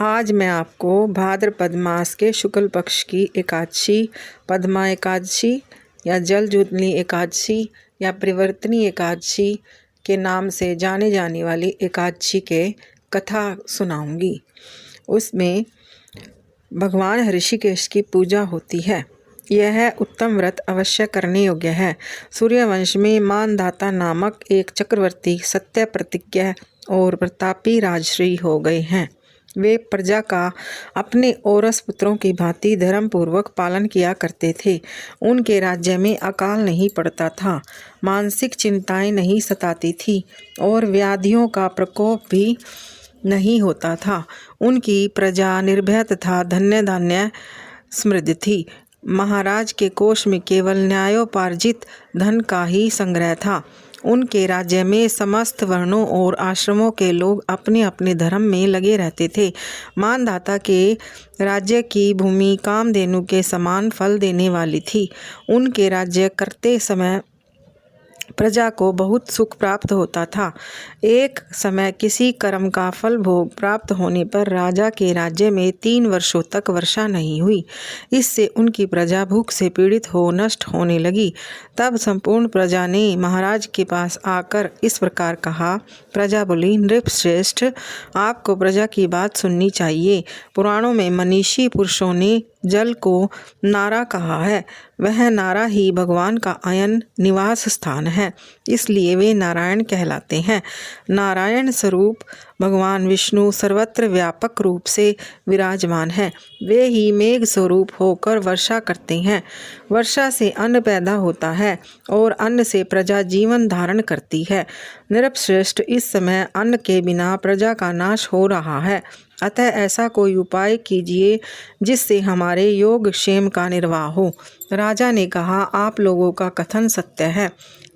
आज मैं आपको भाद्रपद मास के शुक्ल पक्ष की एकादशी, पद्मा एकादशी या जलजूतनी एकादशी या परिवर्तनी एकादशी के नाम से जाने जाने वाली एकादशी के कथा सुनाऊंगी। उसमें भगवान ऋषिकेश की पूजा होती है। यह उत्तम व्रत अवश्य करने योग्य है। सूर्यवंश में मानधाता नामक एक चक्रवर्ती सत्य प्रतिज्ञा और प्रतापी राजश्री हो गए हैं। वे प्रजा का अपने औरस पुत्रों की भांति धर्मपूर्वक पालन किया करते थे। उनके राज्य में अकाल नहीं पड़ता था, मानसिक चिंताएं नहीं सताती थी और व्याधियों का प्रकोप भी नहीं होता था। उनकी प्रजा निर्भय तथा धन्य धान्य समृद्ध थी। महाराज के कोष में केवल न्यायोपार्जित धन का ही संग्रह था। उनके राज्य में समस्त वर्णों और आश्रमों के लोग अपने अपने धर्म में लगे रहते थे। मानधाता के राज्य की भूमि कामधेनु के समान फल देने वाली थी। उनके राज्य करते समय प्रजा को बहुत सुख प्राप्त होता था। एक समय किसी कर्म का फल भोग प्राप्त होने पर राजा के राज्य में 3 वर्षों तक वर्षा नहीं हुई। इससे उनकी प्रजा भूख से पीड़ित हो नष्ट होने लगी। तब संपूर्ण प्रजा ने महाराज के पास आकर इस प्रकार कहा। प्रजा बोली, नृपश्रेष्ठ, आपको प्रजा की बात सुननी चाहिए। पुराणों में मनीषी पुरुषों ने जल को नारा कहा है। वह नारा ही भगवान का अयन निवास स्थान है, इसलिए वे नारायण कहलाते हैं। नारायण स्वरूप भगवान विष्णु सर्वत्र व्यापक रूप से विराजमान है। वे ही मेघ स्वरूप होकर वर्षा करते हैं। वर्षा से अन्न पैदा होता है और अन्न से प्रजा जीवन धारण करती है। नृपश्रेष्ठ, इस समय अन्न के बिना प्रजा का नाश हो रहा है। अतः ऐसा कोई उपाय कीजिए जिससे हमारे योग क्षेम का निर्वाह हो। राजा ने कहा, आप लोगों का कथन सत्य है,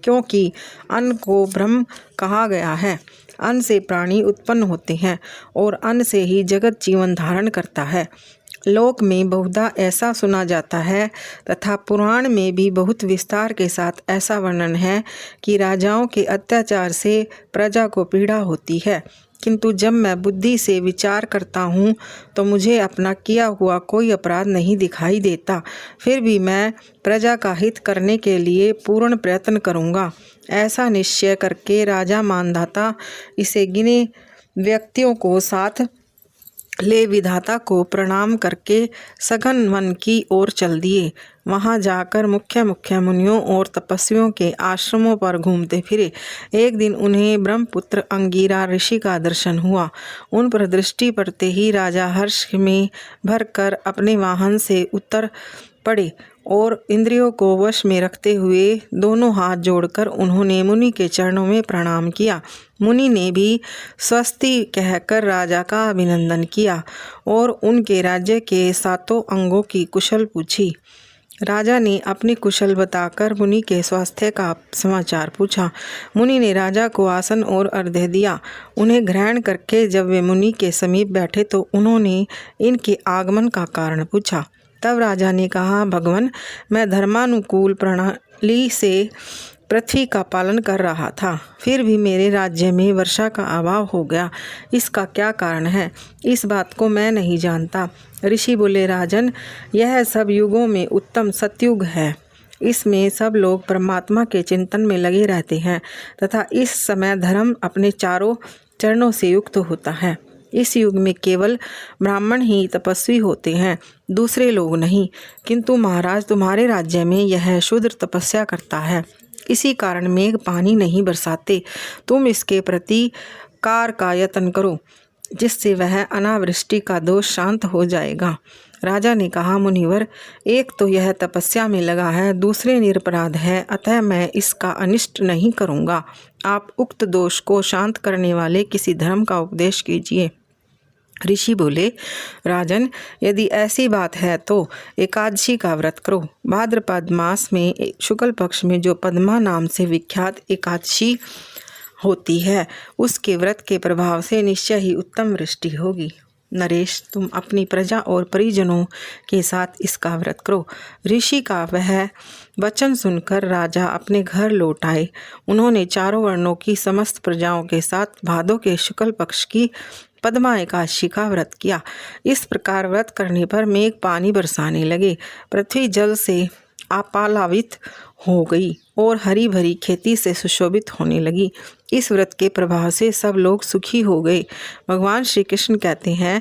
क्योंकि अन्न को ब्रह्म कहा गया है। अन्न से प्राणी उत्पन्न होते हैं और अन्न से ही जगत जीवन धारण करता है। लोक में बहुधा ऐसा सुना जाता है तथा पुराण में भी बहुत विस्तार के साथ ऐसा वर्णन है कि राजाओं के अत्याचार से प्रजा को पीड़ा होती है। किंतु जब मैं बुद्धि से विचार करता हूँ तो मुझे अपना किया हुआ कोई अपराध नहीं दिखाई देता। फिर भी मैं प्रजा का हित करने के लिए पूर्ण प्रयत्न करूँगा। ऐसा निश्चय करके राजा मानधाता इसे गिने व्यक्तियों को साथ ले विधाता को प्रणाम करके सघन वन की ओर चल दिए। वहां जाकर मुख्य मुनियों और तपस्वियों के आश्रमों पर घूमते फिरे। एक दिन उन्हें ब्रह्मपुत्र अंगिरा ऋषि का दर्शन हुआ। उन पर दृष्टि पड़ते ही राजा हर्ष में भरकर अपने वाहन से उतर पड़े और इंद्रियों को वश में रखते हुए दोनों हाथ जोड़कर उन्होंने मुनि के चरणों में प्रणाम किया। मुनि ने भी स्वस्ति कहकर राजा का अभिनंदन किया और उनके राज्य के 7 अंगों की कुशल पूछी। राजा ने अपनी कुशल बताकर मुनि के स्वास्थ्य का समाचार पूछा। मुनि ने राजा को आसन और अर्घ्य दिया। उन्हें ग्रहण करके जब वे मुनि के समीप बैठे तो उन्होंने इनके आगमन का कारण पूछा। तब राजा ने कहा, भगवान, मैं धर्मानुकूल प्रणाली से पृथ्वी का पालन कर रहा था, फिर भी मेरे राज्य में वर्षा का अभाव हो गया। इसका क्या कारण है? इस बात को मैं नहीं जानता। ऋषि बोले, राजन, यह सब युगों में उत्तम सतयुग है। इसमें सब लोग परमात्मा के चिंतन में लगे रहते हैं तथा इस समय धर्म अपने चारों चरणों से युक्त होता है। इस युग में केवल ब्राह्मण ही तपस्वी होते हैं, दूसरे लोग नहीं। किंतु महाराज, तुम्हारे राज्य में यह शूद्र तपस्या करता है। इसी कारण मेघ पानी नहीं बरसाते। तुम इसके प्रति कार का यत्न करो, जिससे वह अनावृष्टि का दोष शांत हो जाएगा। राजा ने कहा, मुनिवर, एक तो यह तपस्या में लगा है, दूसरे निरपराध है, अतः मैं इसका अनिष्ट नहीं करूँगा। आप उक्त दोष को शांत करने वाले किसी धर्म का उपदेश कीजिए। ऋषि बोले, राजन, यदि ऐसी बात है तो एकादशी का व्रत करो। भाद्रपद मास में शुक्ल पक्ष में जो पद्मा नाम से विख्यात एकादशी होती है, उसके व्रत के प्रभाव से निश्चय ही उत्तम वृष्टि होगी। नरेश, तुम अपनी प्रजा और परिजनों के साथ इसका व्रत करो। ऋषि का वह वचन सुनकर राजा अपने घर लौट आए। उन्होंने चारों वर्णों की समस्त प्रजाओं के साथ भादों के शुक्ल पक्ष की पद्मा एकादशी का व्रत किया। इस प्रकार व्रत करने पर मेघ पानी बरसाने लगे, पृथ्वी जल से आपालावित हो गई और हरी भरी खेती से सुशोभित होने लगी। इस व्रत के प्रभाव से सब लोग सुखी हो गए। भगवान श्री कृष्ण कहते हैं,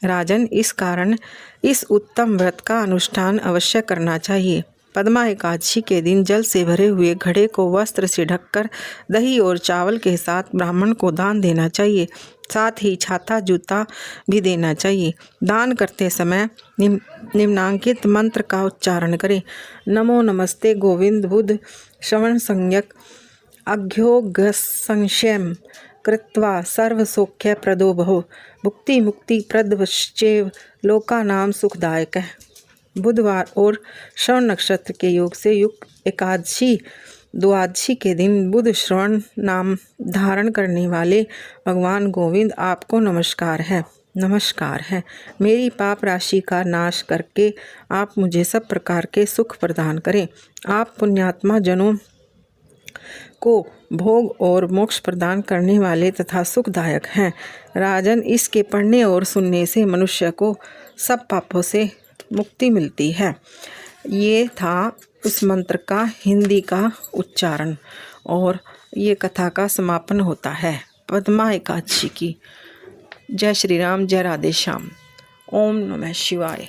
राजन, इस कारण इस उत्तम व्रत का अनुष्ठान अवश्य करना चाहिए। पद्मा एकादशी के दिन जल से भरे हुए घड़े को वस्त्र से ढककर दही और चावल के साथ ब्राह्मण को दान देना चाहिए। साथ ही छाता जूता भी देना चाहिए। दान करते समय निम्नांकित मंत्र का उच्चारण करें। नमो नमस्ते गोविंद बुध श्रवण संज्ञक अघ्योग संशयम कृत्वा सर्वसौख्य प्रदो भव भुक्ति मुक्ति प्रदवश्चैव लोकानाम सुखदायक। बुधवार और श्रवण नक्षत्र के योग से युक्त एकादशी द्वादशी के दिन बुध श्रवण नाम धारण करने वाले भगवान गोविंद आपको नमस्कार है। नमस्कार है। मेरी पाप राशि का नाश करके आप मुझे सब प्रकार के सुख प्रदान करें। आप पुण्यात्मा जनों को भोग और मोक्ष प्रदान करने वाले तथा सुखदायक हैं। राजन, इसके पढ़ने और सुनने से मनुष्य को सब पापों से मुक्ति मिलती है। ये था उस मंत्र का हिंदी का उच्चारण और ये कथा का समापन होता है पद्मा एकादशी की। जय श्री राम, जय राधे श्याम। ओम नमः शिवाय।